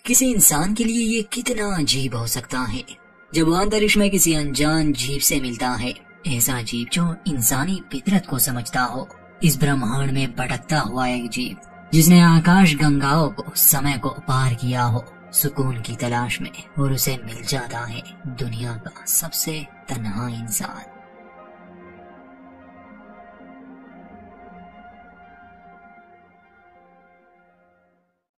किसी इंसान के लिए ये कितना अजीब हो सकता है जब वो अंतरिक्ष में किसी अनजान जीव से मिलता है, ऐसा जीव जो इंसानी फितरत को समझता हो। इस ब्रह्मांड में भटकता हुआ एक जीव जिसने आकाश गंगाओं को, समय को पार किया हो सुकून की तलाश में, और उसे मिल जाता है दुनिया का सबसे तन्हा इंसान।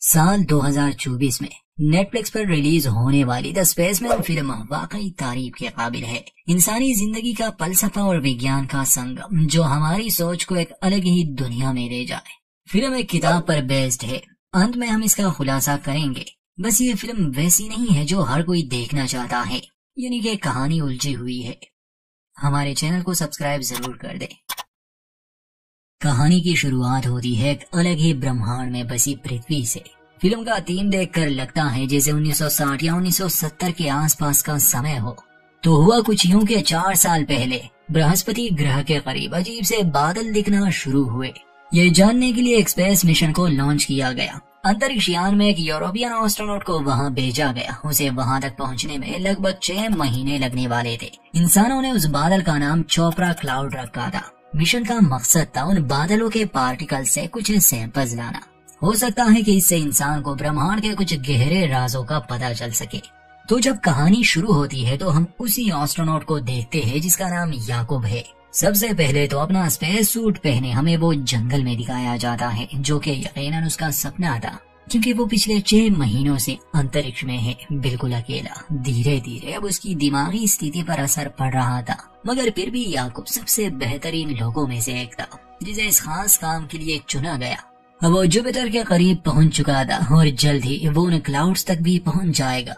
साल 2024 में नेटफ्लिक्स पर रिलीज होने वाली द स्पेसमैन फिल्म वाकई तारीफ के काबिल है। इंसानी जिंदगी का फलसफा और विज्ञान का संगम जो हमारी सोच को एक अलग ही दुनिया में ले जाए। फिल्म एक किताब पर बेस्ड है। अंत में हम इसका खुलासा करेंगे। बस ये फिल्म वैसी नहीं है जो हर कोई देखना चाहता है, यानी कि कहानी उलझी हुई है। हमारे चैनल को सब्सक्राइब जरूर कर दें। कहानी की शुरुआत होती है एक अलग ही ब्रह्मांड में बसी पृथ्वी से। फिल्म का थीम देखकर लगता है जैसे 1960 या 1970 के आसपास का समय हो। तो हुआ कुछ यूं के 4 साल पहले बृहस्पति ग्रह के करीब अजीब से बादल दिखना शुरू हुए। ये जानने के लिए एक स्पेस मिशन को लॉन्च किया गया। अंतरिक्ष यान में एक यूरोपियन एस्ट्रोनॉट को वहां भेजा गया। उसे वहां तक पहुंचने में लगभग 6 महीने लगने वाले थे। इंसानों ने उस बादल का नाम चोपड़ा क्लाउड रखा था। मिशन का मकसद था उन बादलों के पार्टिकल से कुछ सैंपल्स लाना। हो सकता है कि इससे इंसान को ब्रह्मांड के कुछ गहरे राजों का पता चल सके। तो जब कहानी शुरू होती है तो हम उसी एस्ट्रोनॉट को देखते हैं जिसका नाम याकूब है। सबसे पहले तो अपना स्पेस सूट पहने हमें वो जंगल में दिखाया जाता है, जो कि यकीनन उसका सपना था, क्योंकि वो पिछले 6 महीनों से अंतरिक्ष में है, बिल्कुल अकेला। धीरे धीरे अब उसकी दिमागी स्थिति पर असर पड़ रहा था, मगर फिर भी याकूब सबसे बेहतरीन लोगों में से एक था जिसे इस खास काम के लिए चुना गया। अब वो जुपिटर के करीब पहुंच चुका था और जल्द ही वो उन क्लाउड्स तक भी पहुंच जाएगा।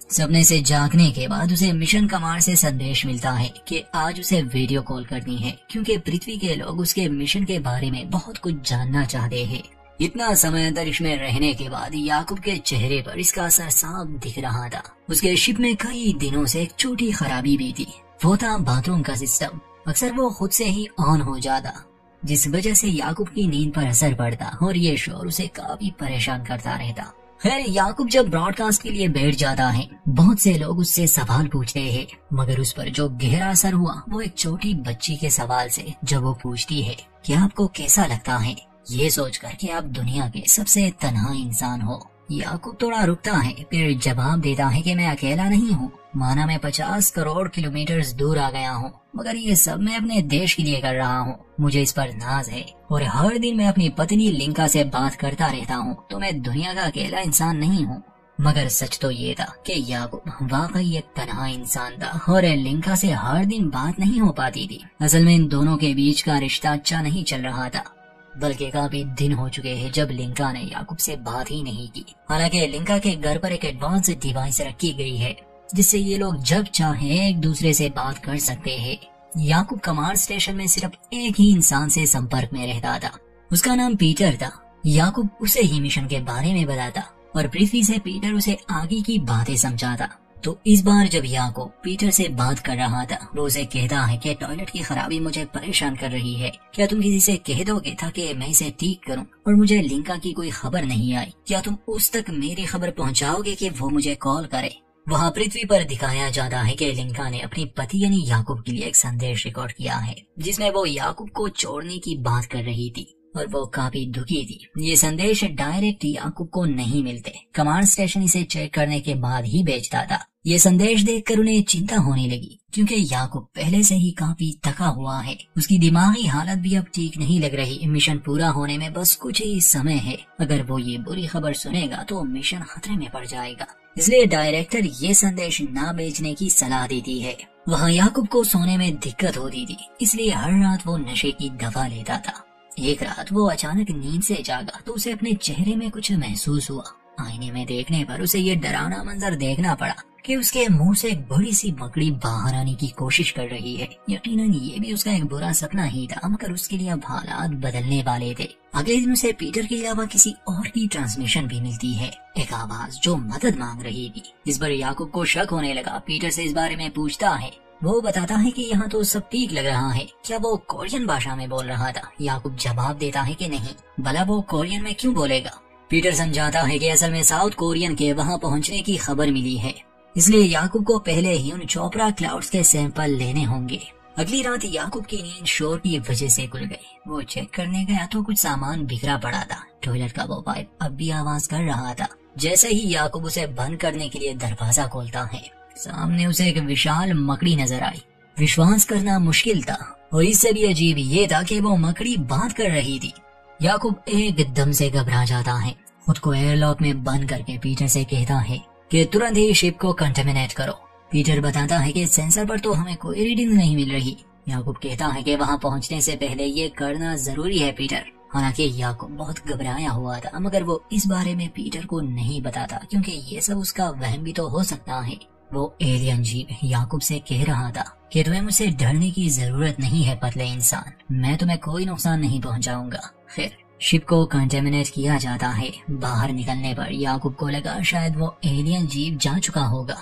सपने से जागने के बाद उसे मिशन कमांड से संदेश मिलता है कि आज उसे वीडियो कॉल करनी है, क्योंकि पृथ्वी के लोग उसके मिशन के बारे में बहुत कुछ जानना चाहते हैं। इतना समय अंतरिक्ष में रहने के बाद याकूब के चेहरे पर इसका असर साफ दिख रहा था। उसके शिप में कई दिनों से एक छोटी खराबी भी थी। वो था बाथरूम का सिस्टम। अक्सर वो खुद से ही ऑन हो जाता, जिस वजह से याकूब की नींद पर असर पड़ता और ये शोर उसे काफी परेशान करता रहता। खैर, याकूब जब ब्रॉडकास्ट के लिए बैठ जाता है, बहुत से लोग उससे सवाल पूछते हैं, मगर उस पर जो गहरा असर हुआ वो एक छोटी बच्ची के सवाल से, जब वो पूछती है कि आपको कैसा लगता है ये सोचकर कि आप दुनिया के सबसे तन्हा इंसान हो। याकूब थोड़ा रुकता है, फिर जवाब देता है कि मैं अकेला नहीं हूँ। माना मैं 50 करोड़ किलोमीटर दूर आ गया हूँ, मगर ये सब मैं अपने देश के लिए कर रहा हूँ। मुझे इस पर नाज है और हर दिन मैं अपनी पत्नी लिंका से बात करता रहता हूँ, तो मैं दुनिया का अकेला इंसान नहीं हूँ। मगर सच तो ये था कि याकूब वाकई एक तन्हा इंसान था और लिंका से हर दिन बात नहीं हो पाती थी। असल में इन दोनों के बीच का रिश्ता अच्छा नहीं चल रहा था, बल्कि काफी दिन हो चुके हैं जब लिंका ने याकूब से बात ही नहीं की। हालांकि लिंका के घर पर एक एडवांस डिवाइस रखी गई है जिससे ये लोग जब चाहे एक दूसरे से बात कर सकते हैं। याकूब कमांड स्टेशन में सिर्फ एक ही इंसान से संपर्क में रहता था। उसका नाम पीटर था। याकूब उसे ही मिशन के बारे में बताता और पृथ्वी से पीटर उसे आगे की बातें समझाता। तो इस बार जब याकूब पीटर से बात कर रहा था, वो उसे कहता है कि टॉयलेट की खराबी मुझे परेशान कर रही है। क्या तुम किसी से कह दोगे ताकि मैं इसे ठीक करूं? और मुझे लिंका की कोई खबर नहीं आई, क्या तुम उस तक मेरी खबर पहुंचाओगे कि वो मुझे कॉल करे? वहाँ पृथ्वी पर दिखाया जाता है कि लिंका ने अपनी पति यानी याकूब के लिए एक संदेश रिकॉर्ड किया है, जिसमें वो याकूब को छोड़ने की बात कर रही थी और वो काफी दुखी थी। ये संदेश डायरेक्ट याकूब को नहीं मिलते, कमांड स्टेशन इसे चेक करने के बाद ही भेजता था। ये संदेश देखकर उन्हें चिंता होने लगी, क्योंकि याकूब पहले से ही काफी थका हुआ है। उसकी दिमागी हालत भी अब ठीक नहीं लग रही। मिशन पूरा होने में बस कुछ ही समय है। अगर वो ये बुरी खबर सुनेगा तो मिशन खतरे में पड़ जाएगा। इसलिए डायरेक्टर ये संदेश ना भेजने की सलाह देती है। वहाँ याकूब को सोने में दिक्कत होती थी, इसलिए हर रात वो नशे की दवा लेता था। एक रात वो अचानक नींद से जागा तो उसे अपने चेहरे में कुछ महसूस हुआ। आईने में देखने पर उसे ये डरावना मंजर देखना पड़ा कि उसके मुंह से एक बड़ी सी मकड़ी बाहर आने की कोशिश कर रही है। यकीनन ये भी उसका एक बुरा सपना ही था, मगर उसके लिए अब हालात बदलने वाले थे। अगले दिन उसे पीटर के अलावा किसी और की ट्रांसमिशन भी मिलती है, एक आवाज जो मदद मांग रही थी। इस पर याकूब को शक होने लगा। पीटर से इस बारे में पूछता है। वो बताता है कि यहाँ तो सब ठीक लग रहा है। क्या वो कोरियन भाषा में बोल रहा था? याकूब जवाब देता है कि नहीं। भला वो कोरियन में क्यों बोलेगा? पीटर समझाता है कि असल में साउथ कोरियन के वहाँ पहुँचने की खबर मिली है, इसलिए याकूब को पहले ही उन चोपड़ा क्लाउड्स के सैंपल लेने होंगे। अगली रात याकूब की नींद शोर की वजह से खुल गई। वो चेक करने गया तो कुछ सामान बिखरा पड़ा था। टॉयलेट का वो पाइप अब भी आवाज कर रहा था। जैसे ही याकूब उसे बंद करने के लिए दरवाजा खोलता है, सामने उसे एक विशाल मकड़ी नजर आई। विश्वास करना मुश्किल था और इससे भी अजीब ये था कि वो मकड़ी बात कर रही थी। याकूब एकदम से घबरा जाता है। खुद को एयरलॉक में बंद करके पीटर से कहता है कि तुरंत ही शिप को कंटेमिनेट करो। पीटर बताता है कि सेंसर पर तो हमें कोई रीडिंग नहीं मिल रही। याकूब कहता है कि वहाँ पहुँचने से पहले ये करना जरूरी है पीटर। हालांकि याकूब बहुत घबराया हुआ था, मगर वो इस बारे में पीटर को नहीं बताता क्योंकि ये सब उसका वहम भी तो हो सकता है। वो एलियन जीव याकूब से कह रहा था कि तुम्हें मुझसे डरने की जरूरत नहीं है पतले इंसान, मैं तुम्हें कोई नुकसान नहीं पहुंचाऊंगा। खैर, शिप को कंटेमिनेट किया जाता है। बाहर निकलने पर याकूब को लगा शायद वो एलियन जीव जा चुका होगा,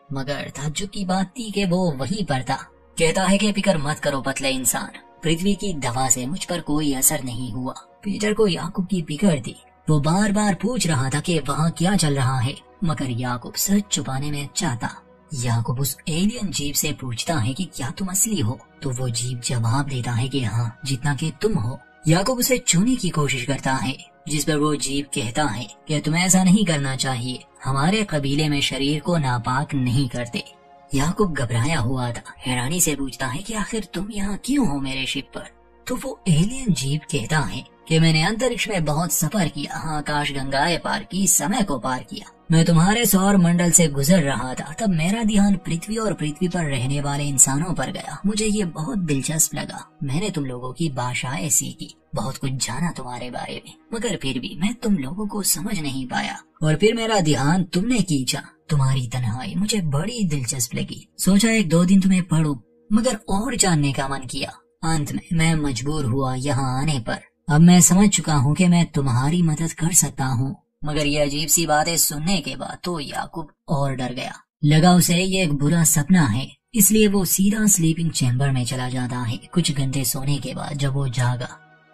मगर ताज्जुब की बात थी कि वो वहीं पर था। कहता है कि फिक्र मत करो पतले इंसान, पृथ्वी की दवा से मुझ पर कोई असर नहीं हुआ। पीटर को याकूब की फिक्र थी। वो बार बार पूछ रहा था कि वहाँ क्या चल रहा है, मगर याकूब सच छुपाने में अच्छा था। याकूब उस एलियन जीव से पूछता है कि क्या तुम असली हो, तो वो जीव जवाब देता है कि हाँ, जितना कि तुम हो। याकूब उसे छूने की कोशिश करता है, जिस पर वो जीव कहता है कि तुम्हें ऐसा नहीं करना चाहिए, हमारे कबीले में शरीर को नापाक नहीं करते। याकूब घबराया हुआ था, हैरानी से पूछता है कि आखिर तुम यहाँ क्यों हो मेरे शिप पर। तो वो एलियन जीव कहता है कि मैंने अंतरिक्ष में बहुत सफर किया, आकाश गंगाएं पार की, समय को पार किया। मैं तुम्हारे सौर मंडल से गुजर रहा था, तब मेरा ध्यान पृथ्वी और पृथ्वी पर रहने वाले इंसानों पर गया। मुझे ये बहुत दिलचस्प लगा। मैंने तुम लोगों की भाषाएं सीखी, बहुत कुछ जाना तुम्हारे बारे में, मगर फिर भी मैं तुम लोगों को समझ नहीं पाया। और फिर मेरा ध्यान तुमने खींचा। तुम्हारी तन्हाई मुझे बड़ी दिलचस्प लगी। सोचा 1-2 दिन तुम्हें पढ़ूं, मगर और जानने का मन किया। अंत में मैं मजबूर हुआ यहाँ आने पर। अब मैं समझ चुका हूँ कि मैं तुम्हारी मदद कर सकता हूँ। मगर ये अजीब सी बातें सुनने के बाद तो याकूब और डर गया। लगा उसे ये एक बुरा सपना है, इसलिए वो सीधा स्लीपिंग चैम्बर में चला जाता है। कुछ घंटे सोने के बाद जब वो जागा,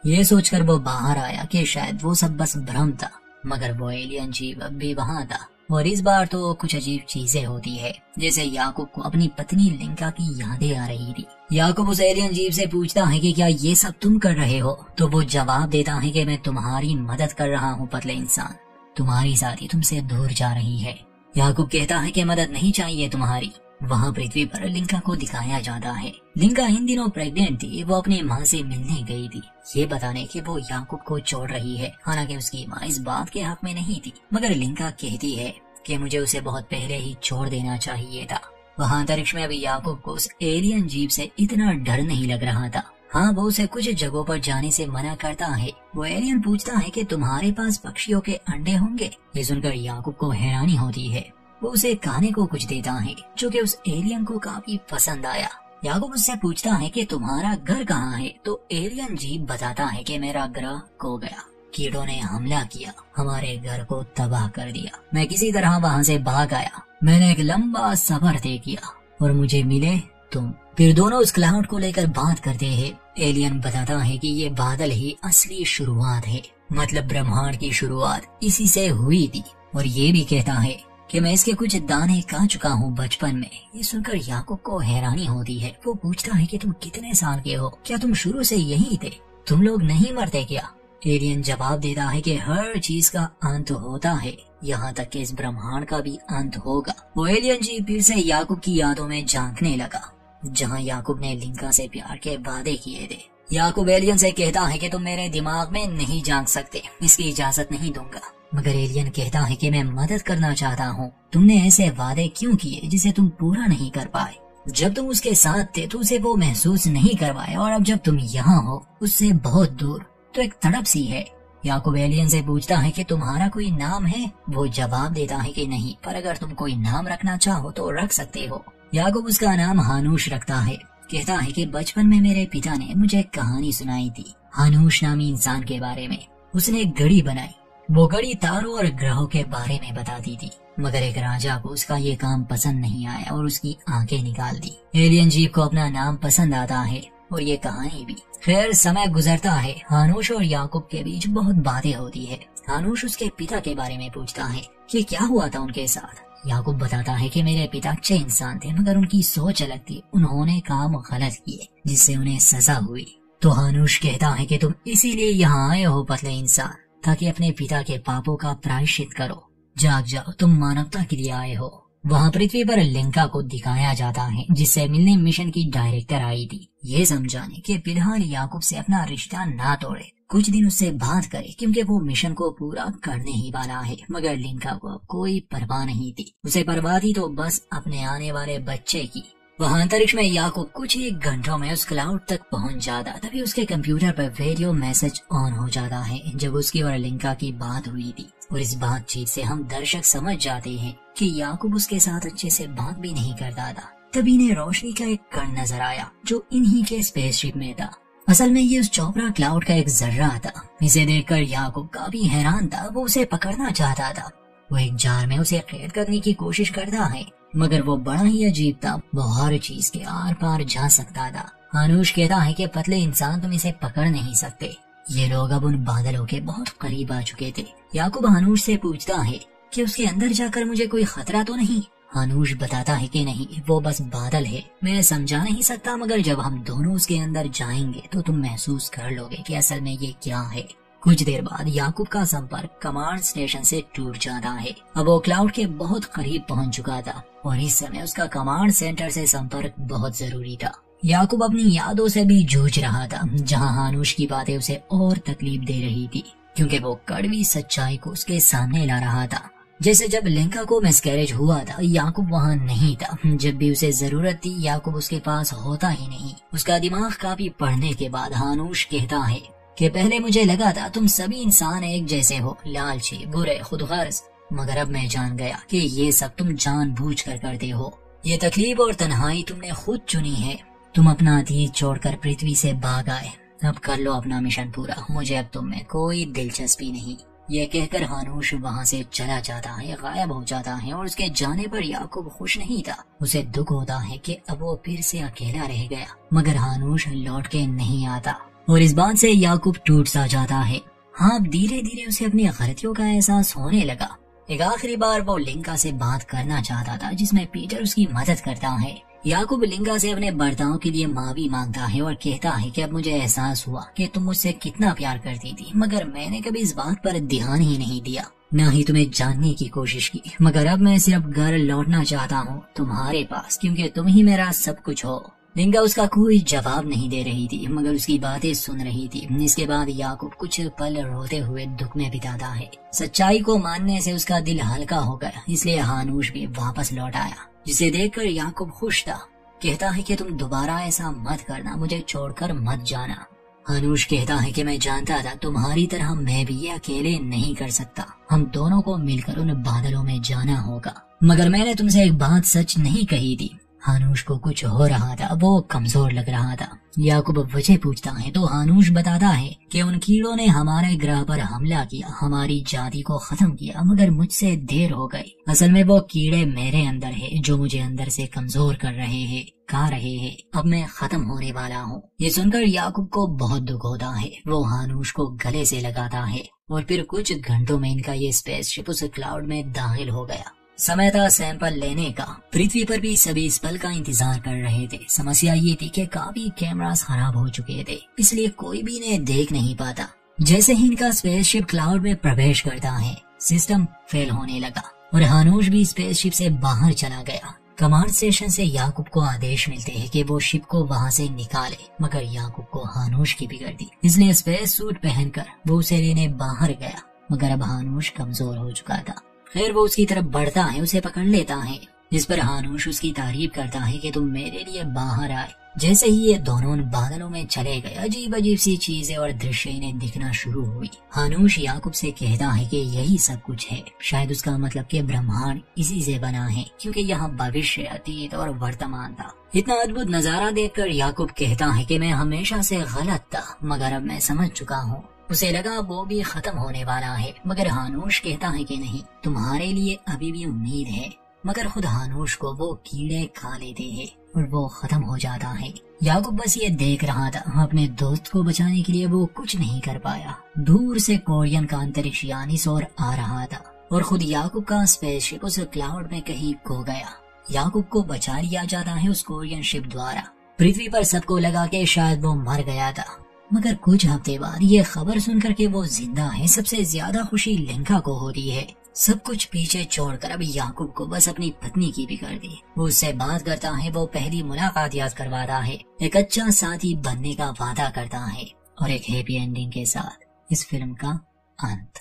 ये सोचकर वो बाहर आया कि शायद वो सब बस भ्रम था, मगर वो एलियन जीव अब भी वहाँ था। और इस बार तो कुछ अजीब चीजें होती है, जैसे याकूब को अपनी पत्नी लिंका की यादें आ रही थी। याकूब उस एलियन जीव से पूछता है कि क्या ये सब तुम कर रहे हो, तो वो जवाब देता है कि मैं तुम्हारी मदद कर रहा हूँ पतले इंसान, तुम्हारी साथी तुमसे दूर जा रही है। याकूब कहता है कि मदद नहीं चाहिए तुम्हारी। वहाँ पृथ्वी पर लिंका को दिखाया जाता है। लिंका इन दिनों प्रेग्नेंट थी। वो अपनी माँ से मिलने गई थी, ये बताने कि वो याकूब को छोड़ रही है। हालांकि उसकी माँ इस बात के हक में नहीं थी, मगर लिंका कहती है कि मुझे उसे बहुत पहले ही छोड़ देना चाहिए था। वहाँ अंतरिक्ष में अभी याकूब को उस एलियन जीव से इतना डर नहीं लग रहा था। हाँ, वो उसे कुछ जगहों पर जाने से मना करता है। वो एलियन पूछता है कि तुम्हारे पास पक्षियों के अंडे होंगे। ये सुनकर याकूब को हैरानी होती है। वो उसे खाने को कुछ देता है, जो कि उस एलियन को काफी पसंद आया। याकूब उससे पूछता है कि तुम्हारा घर कहाँ है, तो एलियन जीव बताता है कि मेरा ग्रह खो गया, कीड़ों ने हमला किया, हमारे घर को तबाह कर दिया। मैं किसी तरह वहाँ से भाग आया। मैंने एक लंबा सफर तय किया और मुझे मिले तुम। फिर दोनों उस क्लाउड को लेकर बात करते हैं। एलियन बताता है कि ये बादल ही असली शुरुआत है, मतलब ब्रह्मांड की शुरुआत इसी से हुई थी। और ये भी कहता है कि मैं इसके कुछ दाने खा चुका हूँ बचपन में। ये सुनकर याकूब को हैरानी होती है। वो पूछता है कि तुम कितने साल के हो, क्या तुम शुरू से यही थे, तुम लोग नहीं मरते क्या? एलियन जवाब देता है कि हर चीज का अंत होता है, यहाँ तक कि इस ब्रह्मांड का भी अंत होगा। वो एलियन जी फिर से याकूब की यादों में झांकने लगा, जहाँ याकूब ने लिंका से प्यार के वादे किए थे। याकूब एलियन से कहता है कि तुम मेरे दिमाग में नहीं झांक सकते, इसकी इजाजत नहीं दूंगा। मगर एलियन कहता है कि मैं मदद करना चाहता हूँ। तुमने ऐसे वादे क्यों किए जिसे तुम पूरा नहीं कर पाए? जब तुम उसके साथ थे तो उसे वो महसूस नहीं करवाया, और अब जब तुम यहाँ हो उससे बहुत दूर, तो एक तड़प सी है। याकूब एलियन से पूछता है कि तुम्हारा कोई नाम है? वो जवाब देता है कि नहीं, पर अगर तुम कोई नाम रखना चाहो तो रख सकते हो। याकूब उसका नाम हानूश रखता है। कहता है कि बचपन में मेरे पिता ने मुझे एक कहानी सुनाई थी हानूश नामी इंसान के बारे में। उसने एक घड़ी बनाई। वो घड़ी तारों और ग्रहों के बारे में बताती थी, मगर एक राजा को उसका ये काम पसंद नहीं आया और उसकी आंखें निकाल दी। एलियन जीव को अपना नाम पसंद आता है और ये कहानी भी। खैर समय गुजरता है, हानूश और याकूब के बीच बहुत बातें होती है। हानूश उसके पिता के बारे में पूछता है कि क्या हुआ था उनके साथ। याकूब बताता है कि मेरे पिता अच्छे इंसान थे मगर उनकी सोच अलग थी, उन्होंने काम गलत किए जिससे उन्हें सजा हुई। तो हानूश कहता है कि तुम इसीलिए यहाँ आए हो पतले इंसान, ताकि अपने पिता के पापों का प्रायश्चित करो। जाग जाओ, तुम मानवता के लिए आए हो। वहाँ पृथ्वी पर लिंका को दिखाया जाता है जिससे मिलने मिशन की डायरेक्टर आई थी, ये समझाने कि फिलहाल याकूब से अपना रिश्ता ना तोड़े, कुछ दिन उससे बात करे क्योंकि वो मिशन को पूरा करने ही वाला है। मगर लिंका को अब कोई परवाह नहीं थी, उसे परवाह थी तो बस अपने आने वाले बच्चे की। वहाँ अंतरिक्ष में याकूब कुछ ही घंटों में उस क्लाउड तक पहुँच जाता, तभी उसके कंप्यूटर पर रेडियो मैसेज ऑन हो जाता है जब उसकी और लिंका की बात हुई थी। और इस बातचीत से हम दर्शक समझ जाते हैं कि याकूब उसके साथ अच्छे से बात भी नहीं करता था। तभी इन्हें रोशनी का एक कण नजर आया जो इन्हीं के स्पेसशिप में था। असल में ये उस चोपड़ा क्लाउड का एक जर्रा था। इसे देखकर याकूब काफी हैरान था, वो उसे पकड़ना चाहता था। वो एक जार में उसे कैद करने की कोशिश करता है मगर वो बड़ा ही अजीब था, वो हर चीज के आर पार जा सकता था। हानूश कहता है कि पतले इंसान तुम इसे पकड़ नहीं सकते। ये लोग अब उन बादलों के बहुत करीब आ चुके थे। याकूब हानूश से पूछता है कि उसके अंदर जाकर मुझे कोई खतरा तो नहीं। हानूश बताता है कि नहीं, वो बस बादल है, मैं समझा नहीं सकता मगर जब हम दोनों उसके अंदर जाएंगे तो तुम महसूस कर लोगे कि असल में ये क्या है। कुछ देर बाद याकूब का संपर्क कमांड स्टेशन से टूट जाता है। अब वो क्लाउड के बहुत करीब पहुंच चुका था और इस समय उसका कमांड सेंटर से संपर्क बहुत जरूरी था। याकूब अपनी यादों से भी जूझ रहा था, जहां हानूश की बातें उसे और तकलीफ दे रही थी क्योंकि वो कड़वी सच्चाई को उसके सामने ला रहा था। जैसे जब लिंका को मिसकैरेज हुआ था, याकूब वहाँ नहीं था। जब भी उसे जरूरत थी याकूब उसके पास होता ही नहीं। उसका दिमाग काफी पढ़ने के बाद हानूश कहता है कि पहले मुझे लगा था तुम सभी इंसान एक जैसे हो, लालची, बुरे, खुदगर्ज, मगर अब मैं जान गया कि ये सब तुम जानबूझकर करते हो। ये तकलीफ और तन्हाई तुमने खुद चुनी है। तुम अपना अतीत छोड़कर पृथ्वी से भाग आए, अब कर लो अपना मिशन पूरा, मुझे अब तुम में कोई दिलचस्पी नहीं। ये कहकर हानूश वहाँ से चला जाता है, गायब हो जाता है। और उसके जाने पर याकूब खुश नहीं था, उसे दुख होता है कि अब वो फिर से अकेला रह गया। मगर हानूश लौट के नहीं आता और इस बात से याकूब टूट सा जाता है। हाँ, धीरे धीरे उसे अपनी गलतियों का एहसास होने लगा। एक आखिरी बार वो लिंका से बात करना चाहता था जिसमें पीटर उसकी मदद करता है। याकूब लिंका से अपने बर्ताव के लिए माफी मांगता है और कहता है कि अब मुझे एहसास हुआ कि तुम मुझसे कितना प्यार करती थी, मगर मैंने कभी इस बात पर ध्यान ही नहीं दिया, न ही तुम्हें जानने की कोशिश की। मगर अब मैं सिर्फ घर लौटना चाहता हूँ तुम्हारे पास, क्योंकि तुम ही मेरा सब कुछ हो। लिंका उसका कोई जवाब नहीं दे रही थी मगर उसकी बातें सुन रही थी। इसके बाद याकूब कुछ पल रोते हुए दुख में बिताता है। सच्चाई को मानने से उसका दिल हल्का हो गया, इसलिए हानूश भी वापस लौट आया, जिसे देखकर याकूब खुश था। कहता है कि तुम दोबारा ऐसा मत करना, मुझे छोड़कर मत जाना। हानूश कहता है कि मैं जानता था तुम्हारी तरह मैं भी ये अकेले नहीं कर सकता, हम दोनों को मिलकर उन बादलों में जाना होगा। मगर मैंने तुमसे एक बात सच नहीं कही थी। हानूश को कुछ हो रहा था, वो कमजोर लग रहा था। याकूब वजह पूछता है तो हानूश बताता है कि उन कीड़ों ने हमारे ग्रह पर हमला किया, हमारी जाति को खत्म किया, मगर मुझसे देर हो गई। असल में वो कीड़े मेरे अंदर है जो मुझे अंदर से कमजोर कर रहे हैं, खा रहे हैं। अब मैं खत्म होने वाला हूँ। ये सुनकर याकूब को बहुत दुख होता है। वो हानूश को गले से लगाता है और फिर कुछ घंटों में इनका ये स्पेसशिप उस क्लाउड में दाखिल हो गया। समय था सैंपल लेने का। पृथ्वी पर भी सभी इस पल का इंतजार कर रहे थे। समस्या ये थी कि काफी कैमरास खराब हो चुके थे, इसलिए कोई भी इन्हें देख नहीं पाता। जैसे ही इनका स्पेसशिप क्लाउड में प्रवेश करता है, सिस्टम फेल होने लगा और हानूश भी स्पेसशिप से बाहर चला गया। कमांड स्टेशन से याकूब को आदेश मिलते हैं कि वो शिप को वहाँ से निकाले, मगर याकूब को हानूश की बिगड़ दी, इसलिए स्पेस सूट पहनकर वो उसे लेने बाहर गया। मगर अब हानूश कमजोर हो चुका था। फिर वो उसकी तरफ बढ़ता है, उसे पकड़ लेता है, जिस पर हानूश उसकी तारीफ करता है कि तुम मेरे लिए बाहर आए। जैसे ही ये दोनों बादलों में चले गए, अजीब अजीब सी चीजें और दृश्य इन्हें दिखना शुरू हुई। हानूश याकूब से कहता है कि यही सब कुछ है, शायद उसका मतलब कि ब्रह्मांड इसी से बना है, क्योंकि यहाँ भविष्य, अतीत और वर्तमान था। इतना अद्भुत नजारा देखकर याकूब कहता है कि मैं हमेशा से गलत था, मगर अब मैं समझ चुका हूँ। उसे लगा वो भी खत्म होने वाला है, मगर हानूश कहता है कि नहीं, तुम्हारे लिए अभी भी उम्मीद है। मगर खुद हानूश को वो कीड़े खा लेते हैं और वो खत्म हो जाता है। याकूब बस ये देख रहा था, अपने दोस्त को बचाने के लिए वो कुछ नहीं कर पाया। दूर से कोरियन का अंतरिक्ष यानी सोर आ रहा था और खुद याकूब का स्पेसशिप उस क्लाउड में कहीं खो गया। याकूब को बचा लिया जाता है उस कोरियन शिप द्वारा। पृथ्वी पर सबको लगा कि शायद वो मर गया था, मगर कुछ हफ्ते बाद ये खबर सुनकर के वो जिंदा है, सबसे ज्यादा खुशी लिंका को हो रही है। सब कुछ पीछे छोड़कर अब याकूब को बस अपनी पत्नी की फिक्र थी। वो उससे बात करता है, वो पहली मुलाकात याद करवाता है, एक अच्छा साथी बनने का वादा करता है और एक हैप्पी एंडिंग के साथ इस फिल्म का अंत।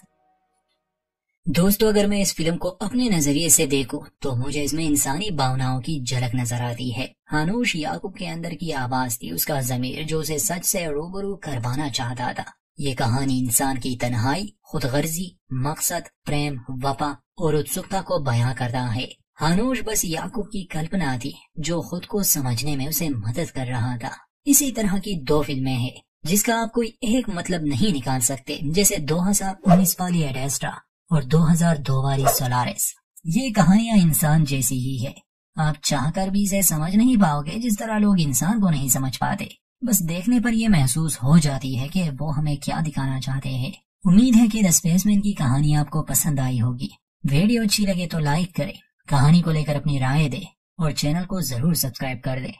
दोस्तों, अगर मैं इस फिल्म को अपने नजरिए से देखूं तो मुझे इसमें इंसानी भावनाओं की झलक नजर आती है। हानूश याकूब के अंदर की आवाज थी, उसका ज़मीर जो उसे सच से रूबरू करवाना चाहता था। ये कहानी इंसान की तन्हाई, खुदगर्जी, मकसद, प्रेम, वफा और उत्सुकता को बयां करता है। हानूश बस याकूब की कल्पना थी जो खुद को समझने में उसे मदद कर रहा था। इसी तरह की 2 फिल्में हैं जिसका आप कोई एक मतलब नहीं निकाल सकते, जैसे 2019 वाली एडेस्ट्रा और 2002 वाली सोलारिस। ये कहानियां इंसान जैसी ही है, आप चाहकर भी इसे समझ नहीं पाओगे जिस तरह लोग इंसान को नहीं समझ पाते। बस देखने पर यह महसूस हो जाती है कि वो हमें क्या दिखाना चाहते हैं। उम्मीद है कि द स्पेसमैन की कहानी आपको पसंद आई होगी। वीडियो अच्छी लगे तो लाइक करें, कहानी को लेकर अपनी राय दें और चैनल को जरूर सब्सक्राइब कर दें।